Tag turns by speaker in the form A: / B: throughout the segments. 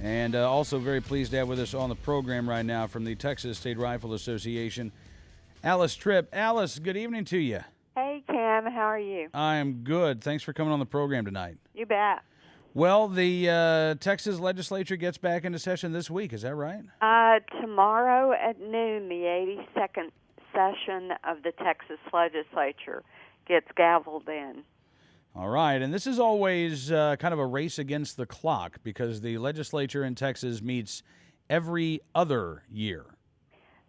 A: And also very pleased to have with us on the program right now from the Texas State Rifle Association, Alice Tripp. Alice, good evening to you.
B: Hey, Cam. How are you?
A: I am good. Thanks for coming on the program tonight.
B: You bet.
A: Well, the Texas Legislature gets back into session this week. Is that right?
B: Tomorrow at noon, the 82nd session of the Texas Legislature gets gavelled in.
A: All right, and this is always kind of a race against the clock because the legislature in Texas meets every other year.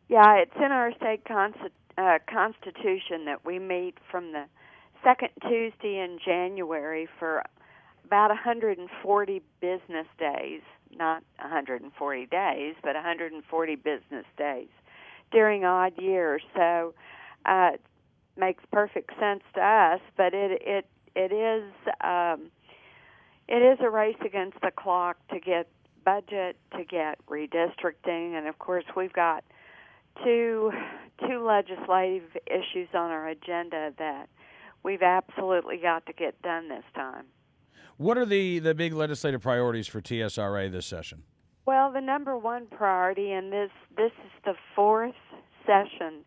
B: Yeah, it's in our state constitution that we meet from the second Tuesday in January for about 140 business days, not 140 days, but 140 business days during odd years. So it makes perfect sense to us, but it is a race against the clock to get budget, to get redistricting, and of course we've got two legislative issues on our agenda that we've absolutely got to get done this time.
A: What are the big legislative priorities for TSRA this session?
B: Well, the number one priority, and this is the fourth session,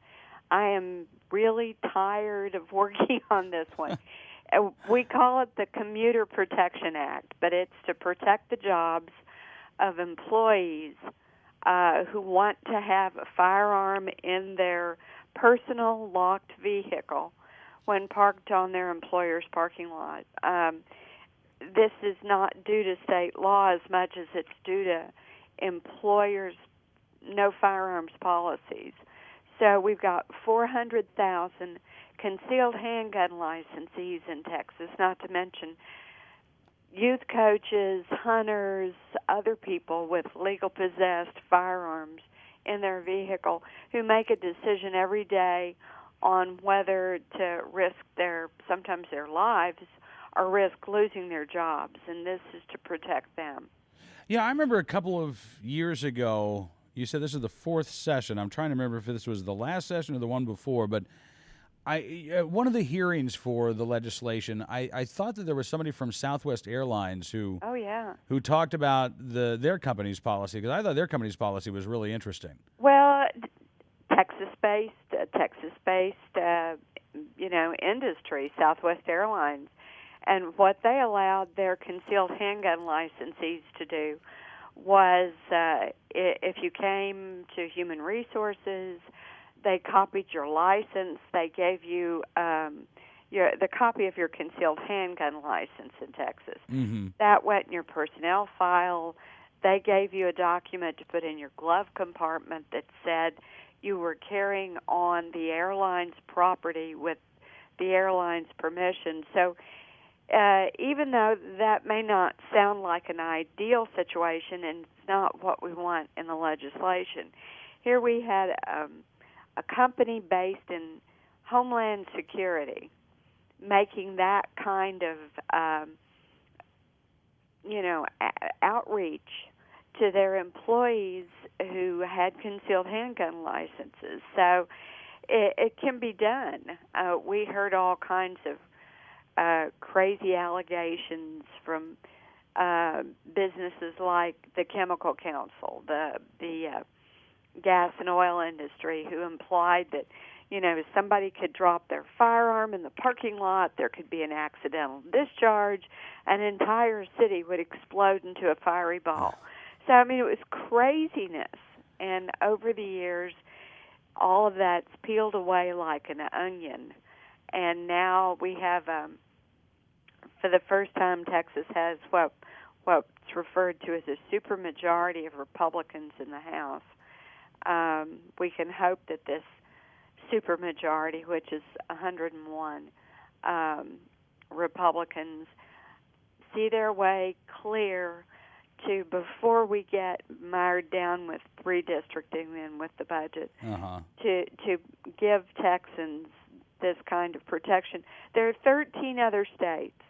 B: I am really tired of working on this one. We call it the Commuter Protection Act, but it's to protect the jobs of employees who want to have a firearm in their personal locked vehicle when parked on their employer's parking lot. This is not due to state law as much as it's due to employers' no firearms policies. So we've got 400,000 concealed handgun licensees in Texas, not to mention youth coaches, hunters, other people with legal possessed firearms in their vehicle who make a decision every day on whether to risk sometimes their lives or risk losing their jobs, and this is to protect them.
A: Yeah, I remember a couple of years ago, you said this is the fourth session. I'm trying to remember if this was the last session or the one before, but one of the hearings for the legislation, I thought that there was somebody from Southwest Airlines who talked about their company's policy, because I thought their company's policy was really interesting.
B: Well, Texas-based industry, Southwest Airlines, and what they allowed their concealed handgun licensees to do was if you came to Human Resources, they copied your license. They gave you the copy of your concealed handgun license in Texas.
A: Mm-hmm.
B: That went in your personnel file. They gave you a document to put in your glove compartment that said you were carrying on the airline's property with the airline's permission. So even though that may not sound like an ideal situation, and it's not what we want in the legislation, here we had a company based in Homeland Security making that kind of outreach to their employees who had concealed handgun licenses. So it can be done. We heard all kinds of crazy allegations from businesses like the Chemical Council, the gas and oil industry, who implied that, somebody could drop their firearm in the parking lot, there could be an accidental discharge, an entire city would explode into a fiery ball. So, it was craziness. And over the years, all of that's peeled away like an onion. And now we have, for the first time, Texas has what's referred to as a supermajority of Republicans in the House. We can hope that this supermajority, which is 101 Republicans, see their way clear to, before we get mired down with redistricting and with the budget, to give Texans this kind of protection. There are 13 other states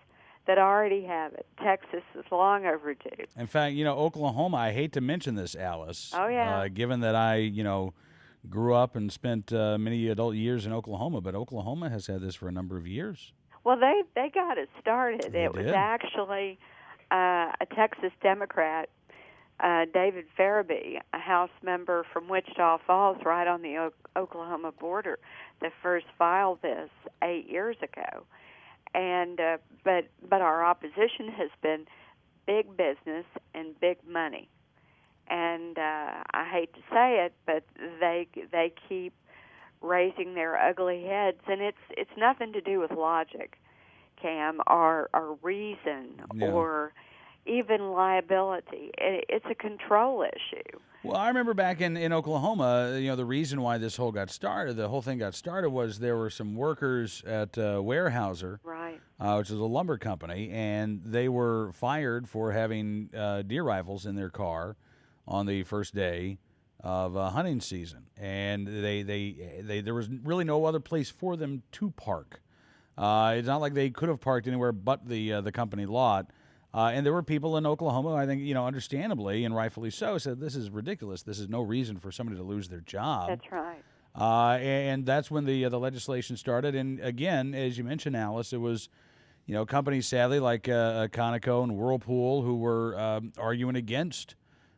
B: that already have it. Texas is long overdue.
A: In fact, Oklahoma, I hate to mention this, Alice.
B: Oh, yeah.
A: Given that I, grew up and spent many adult years in Oklahoma, but Oklahoma has had this for a number of years.
B: Well, they got it started.
A: They
B: it was
A: did.
B: actually a Texas Democrat David Farabee, a House member from Wichita Falls, right on the Oklahoma border, that first filed this 8 years ago. And but our opposition has been big business and big money. And I hate to say it, but they keep raising their ugly heads, and it's nothing to do with logic, Cam, or reason, or even liability. It's a control issue.
A: Well, I remember back in Oklahoma, the reason why the whole thing got started was there were some workers at Weyerhaeuser,
B: right,
A: which is a lumber company, and they were fired for having deer rifles in their car on the first day of hunting season, and they there was really no other place for them to park. It's not like they could have parked anywhere but the company lot. And there were people in Oklahoma, I think, understandably and rightfully so, said this is ridiculous. This is no reason for somebody to lose their job.
B: That's right.
A: And that's when the legislation started. And again, as you mentioned, Alice, it was companies sadly like Conoco and Whirlpool who were arguing against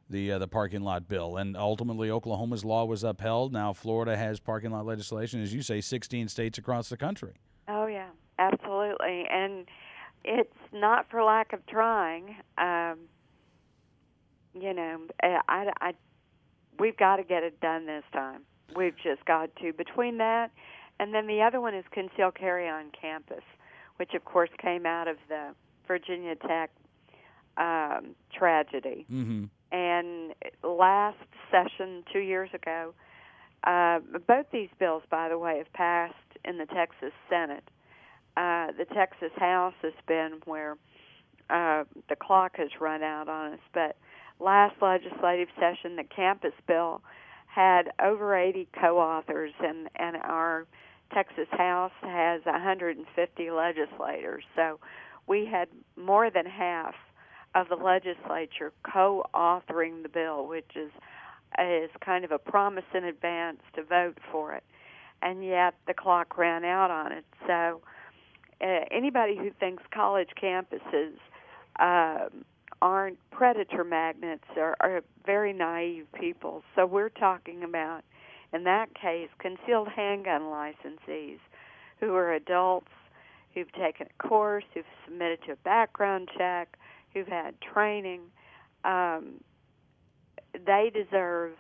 A: the parking lot bill, and ultimately Oklahoma's law was upheld. Now Florida has parking lot legislation, as you say, 16 states across the country.
B: Oh yeah, absolutely, and it's not for lack of trying. We've got to get it done this time. We've just got to. Between that, and then the other one is concealed carry on campus, which of course came out of the Virginia Tech tragedy.
A: Mm-hmm.
B: And last session, 2 years ago, both these bills, by the way, have passed in the Texas Senate. The Texas House has been where the clock has run out on us. But last legislative session, the campus bill had over 80 co-authors, and our Texas House has 150 legislators. So we had more than half of the legislature co-authoring the bill, which is kind of a promise in advance to vote for it. And yet the clock ran out on it. So anybody who thinks college campuses aren't predator magnets are very naive people. So we're talking about, in that case, concealed handgun licensees who are adults, who've taken a course, who've submitted to a background check, who've had training. They deserve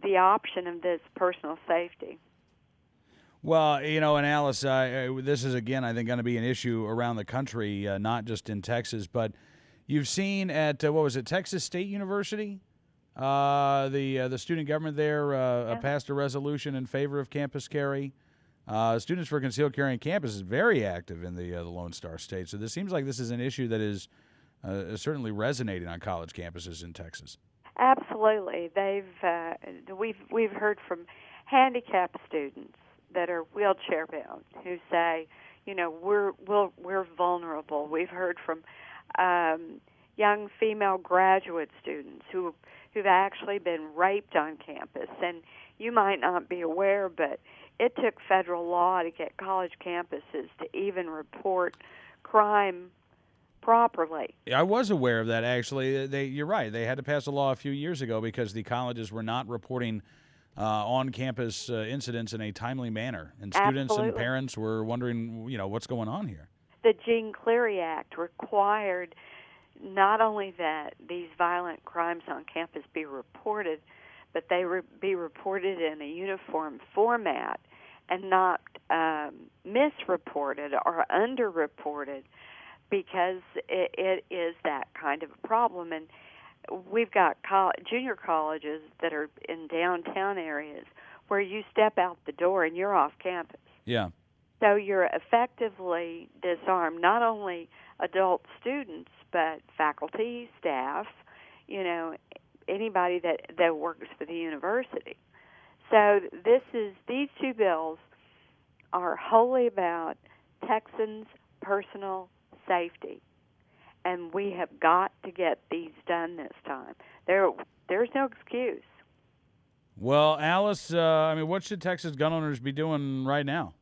B: the option of this personal safety.
A: Well, and Alice, this is, again, I think, going to be an issue around the country, not just in Texas. But you've seen at, Texas State University? The student government there passed a resolution in favor of campus carry. Students for Concealed Carry on Campus is very active in the Lone Star State. So this seems like this is an issue that is certainly resonating on college campuses in Texas.
B: Absolutely. We've heard from handicapped students that are wheelchair bound who say, we're vulnerable. We've heard from young female graduate students who've actually been raped on campus. And you might not be aware, but it took federal law to get college campuses to even report crime properly.
A: I was aware of that, actually. You're right. They had to pass a law a few years ago because the colleges were not reporting on-campus incidents in a timely manner. And students
B: Absolutely.
A: and parents were wondering, what's going on here.
B: The Jean Cleary Act required not only that these violent crimes on campus be reported, but they be reported in a uniform format and not misreported or underreported, because it is that kind of a problem. And we've got junior colleges that are in downtown areas where you step out the door and you're off campus.
A: Yeah.
B: So you're effectively disarmed not only adult students, but faculty, staff, anybody that works for the university. So these two bills are wholly about Texans' personal safety, and we have got to get these done this time. There's no excuse.
A: Well, Alice, what should Texas gun owners be doing right now?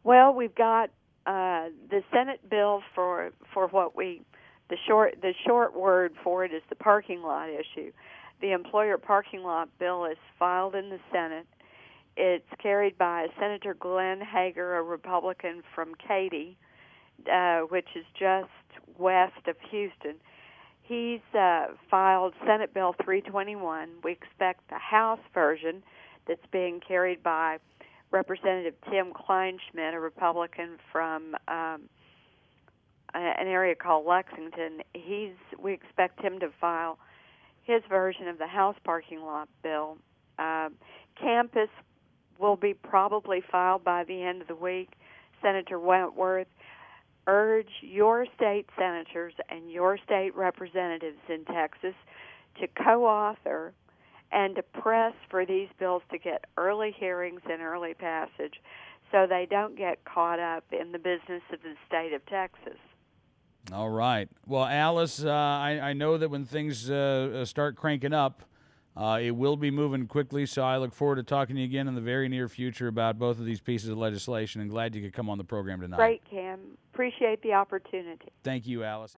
B: Well, we've got the Senate bill for what we the short word for it is the parking lot issue. The employer parking lot bill is filed in the Senate. It's carried by Senator Glenn Hager, a Republican from Katy, which is just west of Houston. He's filed Senate Bill 321. We expect the House version that's being carried by Representative Tim Kleinschmidt, a Republican from an area called Lexington. We expect him to file his version of the House parking lot bill. Campus will be probably filed by the end of the week. Senator Wentworth, urge your state senators and your state representatives in Texas to co-author and to press for these bills to get early hearings and early passage so they don't get caught up in the business of the state of Texas.
A: All right. Well, Alice, I know that when things start cranking up, it will be moving quickly, so I look forward to talking to you again in the very near future about both of these pieces of legislation, and glad you could come on the program tonight.
B: Great, Cam. Appreciate the opportunity.
A: Thank you, Alice.